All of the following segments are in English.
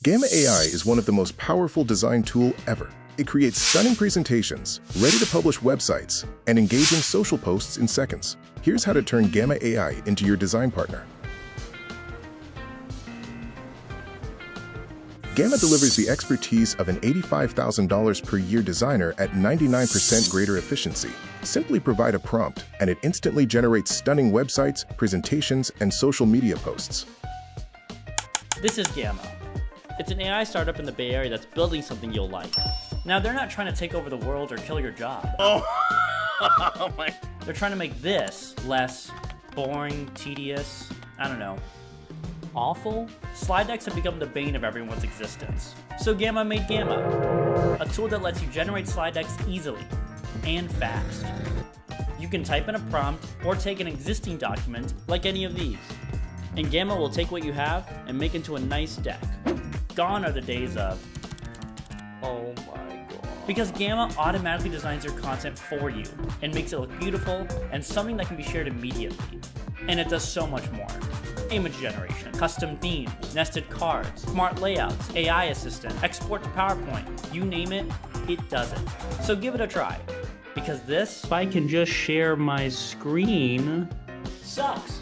Gamma AI is one of the most powerful design tools ever. It creates stunning presentations, ready-to-publish websites, and engaging social posts in seconds. Here's how to turn Gamma AI into your design partner. Gamma delivers the expertise of an $85,000 per year designer at 99% greater efficiency. Simply provide a prompt, and it instantly generates stunning websites, presentations, and social media posts. This is Gamma. It's an AI startup in the Bay Area that's building something you'll like. Now, they're not trying to take over the world or kill your job. Oh my. They're trying to make this less boring, tedious, I don't know, awful. Slide decks have become the bane of everyone's existence. So Gamma made Gamma, a tool that lets you generate slide decks easily and fast. You can type in a prompt or take an existing document like any of these, and Gamma will take what you have and make it into a nice deck. Gone are the days of, Oh my god. because Gamma automatically designs your content for you and makes it look beautiful and something that can be shared immediately. And it does so much more. Image generation, custom themes, nested cards, smart layouts, AI assistant, export to PowerPoint, you name it, it does it. So give it a try, because this, if I can just share my screen, sucks.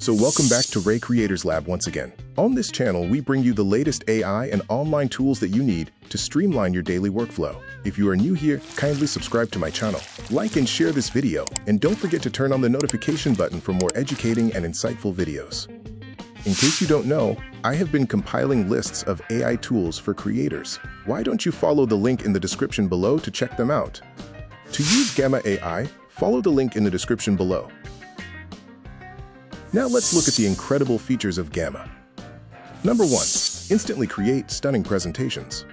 So welcome back to Ray Creators Lab once again. On this channel, we bring you the latest AI and online tools that you need to streamline your daily workflow. If you are new here, kindly subscribe to my channel, like and share this video, and don't forget to turn on the notification button for more educating and insightful videos. In case you don't know, I have been compiling lists of AI tools for creators. Why don't you follow the link in the description below to check them out? To use Gamma AI, follow the link in the description below. Now let's look at the incredible features of Gamma. Number 1. Instantly create stunning presentations.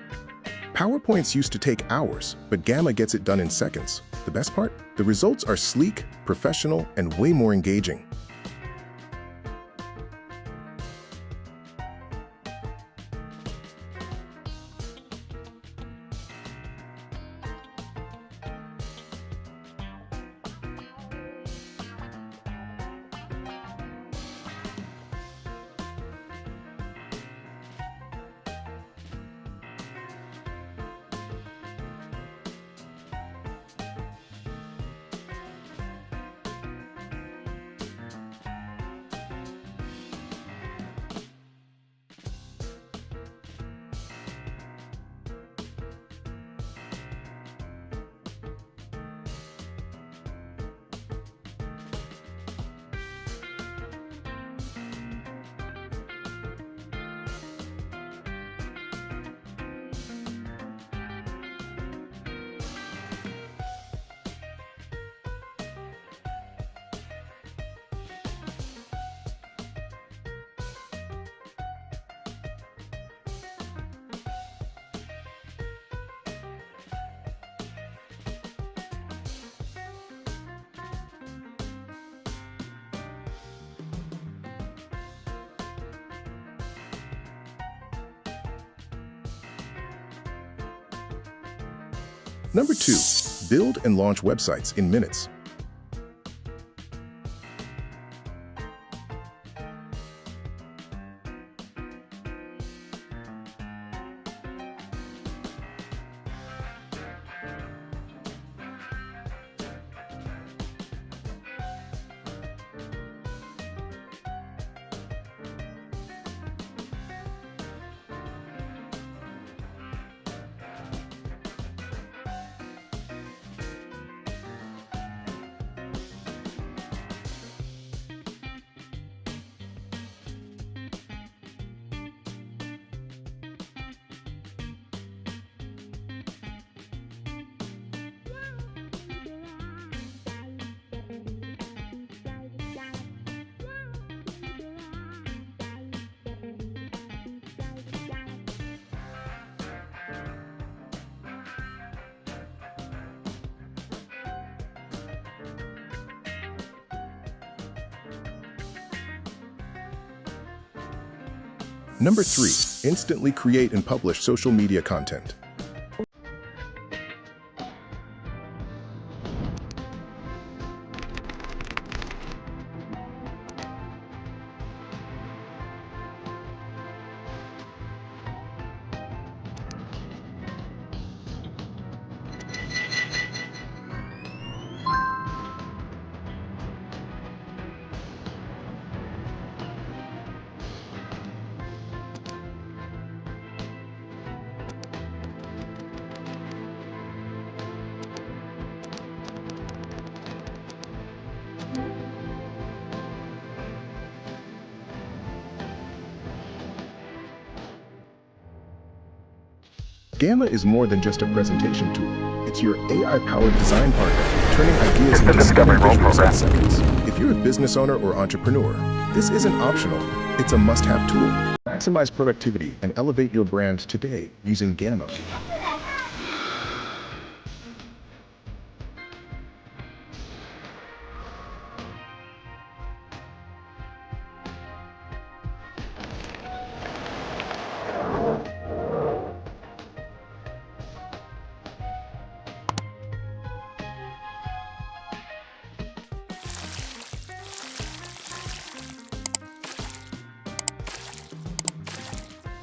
PowerPoints used to take hours, but Gamma gets it done in seconds. The best part? The results are sleek, professional, and way more engaging. Number 2. Build and launch websites in minutes. Number 3. Instantly create and publish social media content. Gamma is more than just a presentation tool. It's your AI-powered design partner, turning ideas into stunning visuals in seconds. If you're a business owner or entrepreneur, this isn't optional. It's a must-have tool. Maximize productivity and elevate your brand today using Gamma.